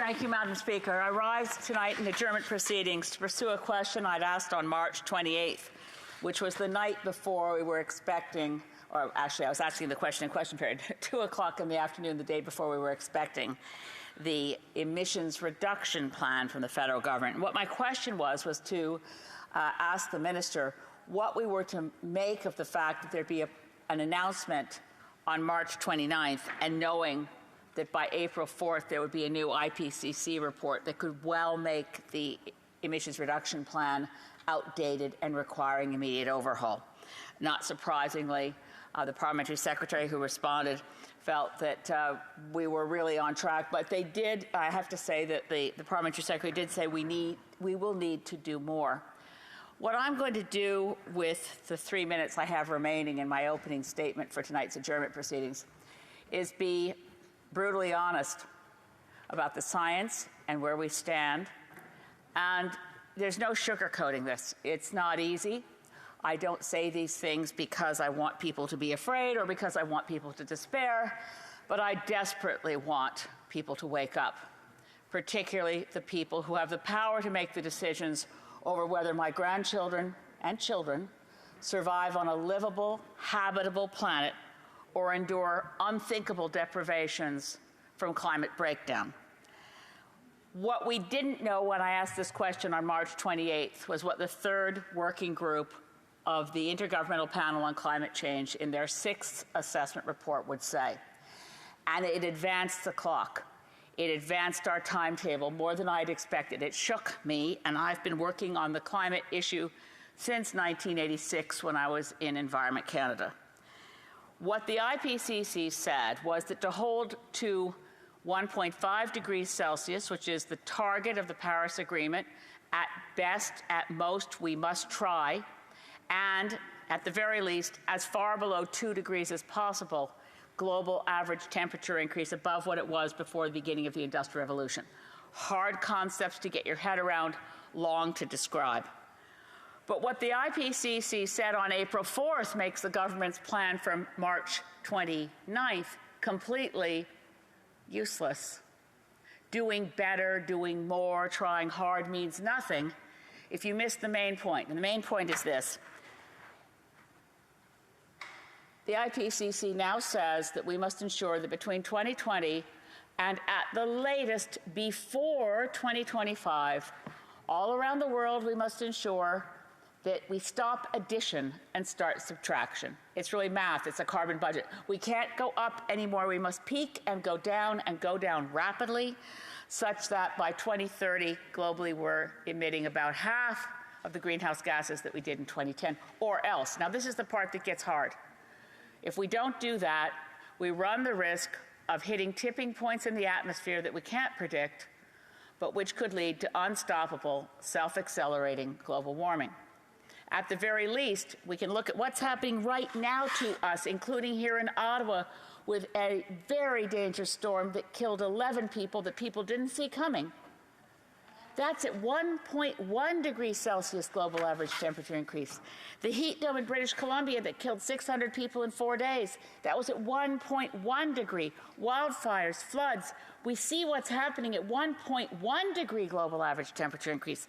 Thank you, Madam Speaker. I rise tonight in adjournment proceedings to pursue a question I'd asked on March 28th, which was the night before we were expecting, or actually I was asking the question in question period, 2 o'clock in the afternoon, the day before we were expecting the emissions reduction plan from the federal government. And what my question was to ask the minister what we were to make of the fact that there'd be an announcement on March 29th, and knowing that by April 4th there would be a new IPCC report that could well make the emissions reduction plan outdated and requiring immediate overhaul. Not surprisingly, the parliamentary secretary who responded felt that we were really on track, but they did, I have to say that the parliamentary secretary did say we will need to do more. What I'm going to do with the 3 minutes I have remaining in my opening statement for tonight's adjournment proceedings is be brutally honest about the science and where we stand. And there's no sugarcoating this. It's not easy. I don't say these things because I want people to be afraid or because I want people to despair, but I desperately want people to wake up, particularly the people who have the power to make the decisions over whether my grandchildren and children survive on a livable, habitable planet or endure unthinkable deprivations from climate breakdown. What we didn't know when I asked this question on March 28th was what the third working group of the Intergovernmental Panel on Climate Change in their 6th assessment report would say. And it advanced the clock. It advanced our timetable more than I'd expected. It shook me, and I've been working on the climate issue since 1986 when I was in Environment Canada. What the IPCC said was that to hold to 1.5 degrees Celsius, which is the target of the Paris Agreement, at best, at most, we must try, and at the very least, as far below 2 degrees as possible, global average temperature increase above what it was before the beginning of the Industrial Revolution. Hard concepts to get your head around, long to describe. But what the IPCC said on April 4th makes the government's plan from March 29th completely useless. Doing better, doing more, trying hard means nothing if you miss the main point. And the main point is this. The IPCC now says that we must ensure that between 2020 and at the latest before 2025, all around the world we must ensure that we stop addition and start subtraction. It's really math, it's a carbon budget. We can't go up anymore, we must peak and go down rapidly, such that by 2030, globally we're emitting about half of the greenhouse gases that we did in 2010, or else. Now this is the part that gets hard. If we don't do that, we run the risk of hitting tipping points in the atmosphere that we can't predict, but which could lead to unstoppable, self-accelerating global warming. At the very least, we can look at what's happening right now to us, including here in Ottawa, with a very dangerous storm that killed 11 people that people didn't see coming. That's at 1.1 degrees Celsius global average temperature increase. The heat dome in British Columbia that killed 600 people in 4 days, that was at 1.1 degree. Wildfires, floods, we see what's happening at 1.1 degree global average temperature increase.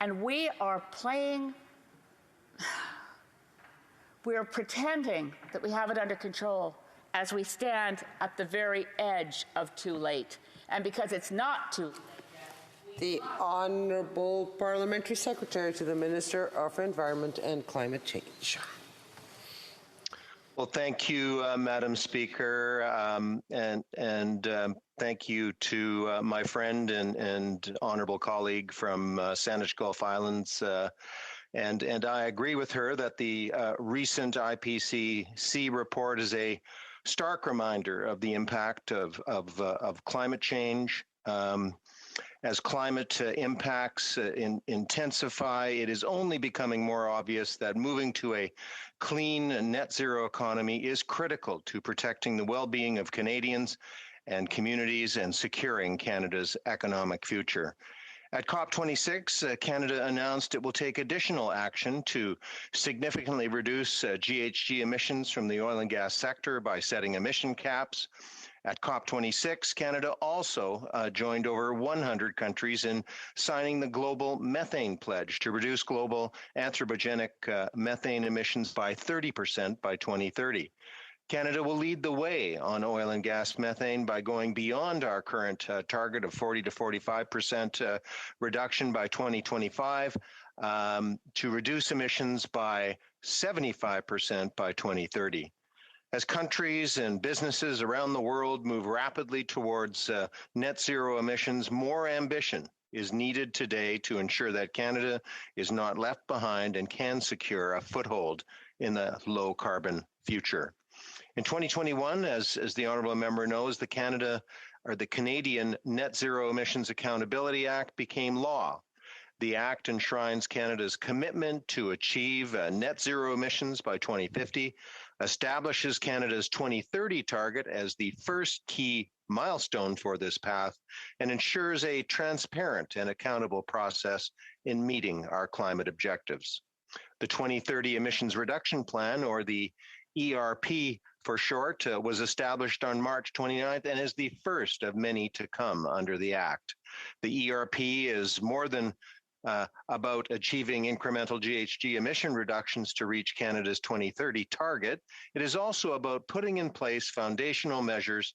And we are pretending that we have it under control as we stand at the very edge of too late. And because it's not too late. The Honourable Parliamentary Secretary to the Minister of Environment and Climate Change. Well, thank you, Madam Speaker, and thank you to my friend and honourable colleague from Saanich Gulf Islands. And I agree with her that the recent IPCC report is a stark reminder of the impact of climate change. As climate impacts intensify, it is only becoming more obvious that moving to a clean net zero economy is critical to protecting the well-being of Canadians and communities and securing Canada's economic future. At COP26, Canada announced it will take additional action to significantly reduce GHG emissions from the oil and gas sector by setting emission caps At COP26, Canada also joined over 100 countries in signing the Global Methane Pledge to reduce global anthropogenic methane emissions by 30% by 2030. Canada will lead the way on oil and gas methane by going beyond our current target of 40 to 45% reduction by 2025 to reduce emissions by 75% by 2030. As countries and businesses around the world move rapidly towards net zero emissions, more ambition is needed today to ensure that Canada is not left behind and can secure a foothold in the low carbon future. In 2021, as the honourable member knows, the Canadian Net Zero Emissions Accountability Act became law. The Act enshrines Canada's commitment to achieve net zero emissions by 2050, establishes Canada's 2030 target as the first key milestone for this path, and ensures a transparent and accountable process in meeting our climate objectives. The 2030 Emissions Reduction Plan, or the ERP for short, was established on March 29th and is the first of many to come under the Act. The ERP is more than about achieving incremental GHG emission reductions to reach Canada's 2030 target. It is also about putting in place foundational measures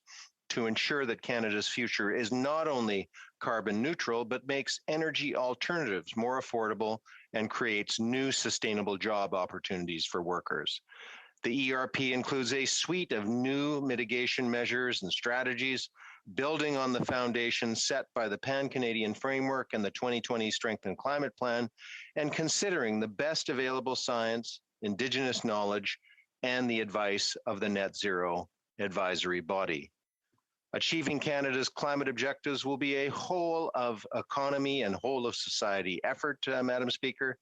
to ensure that Canada's future is not only carbon neutral, but makes energy alternatives more affordable and creates new sustainable job opportunities for workers. The ERP includes a suite of new mitigation measures and strategies, building on the foundation set by the Pan-Canadian Framework and the 2020 Strengthened Climate Plan, and considering the best available science, Indigenous knowledge, and the advice of the Net Zero Advisory Body. Achieving Canada's climate objectives will be a whole of economy and whole of society effort, Madam Speaker.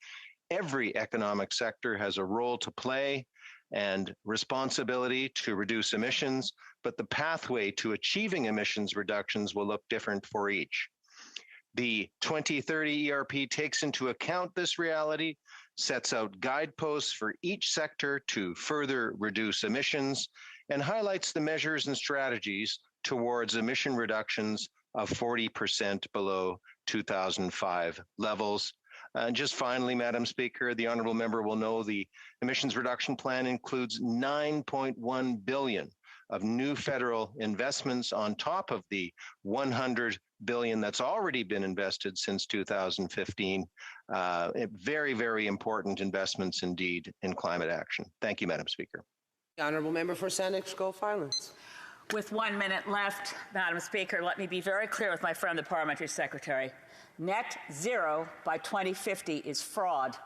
Every economic sector has a role to play and responsibility to reduce emissions, but the pathway to achieving emissions reductions will look different for each. The 2030 ERP takes into account this reality, sets out guideposts for each sector to further reduce emissions, and highlights the measures and strategies towards emission reductions of 40% below 2005 levels. And just finally, Madam Speaker, the honourable member will know the emissions reduction plan includes $9.1 billion of new federal investments on top of the $100 billion that's already been invested since 2015. Very, very important investments indeed in climate action. Thank you, Madam Speaker. The honourable member for Saanich Gulf Islands. With 1 minute left, Madam Speaker, let me be very clear with my friend, the Parliamentary Secretary. Net zero by 2050 is fraud.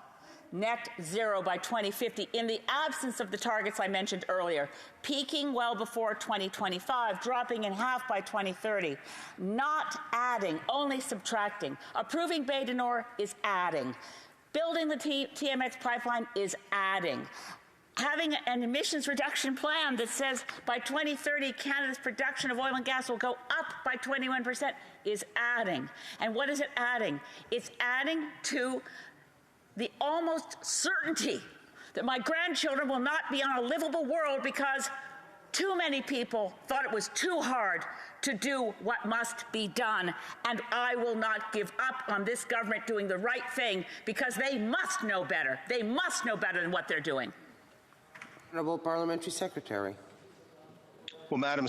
Net zero by 2050 in the absence of the targets I mentioned earlier, peaking well before 2025, dropping in half by 2030, not adding, only subtracting. Approving Bay du Nord is adding. Building the TMX pipeline is adding. Having an emissions reduction plan that says by 2030, Canada's production of oil and gas will go up by 21% is adding. And what is it adding? It's adding to the almost certainty that my grandchildren will not be on a livable world because too many people thought it was too hard to do what must be done. And I will not give up on this government doing the right thing because they must know better. They must know better than what they're doing. Honourable Parliamentary Secretary. Well, Madam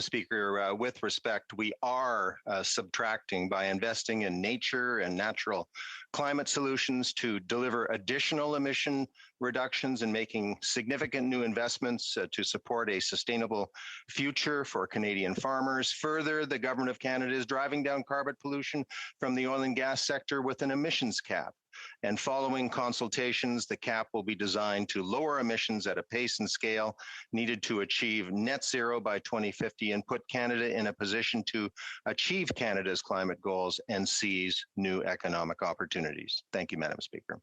Speaker, with respect, we are subtracting by investing in nature and natural climate solutions to deliver additional emission reductions and making significant new investments to support a sustainable future for Canadian farmers. Further, the Government of Canada is driving down carbon pollution from the oil and gas sector with an emissions cap. And following consultations, the cap will be designed to lower emissions at a pace and scale needed to achieve net zero by 2050 and put Canada in a position to achieve Canada's climate goals and seize new economic opportunities. Thank you, Madam Speaker.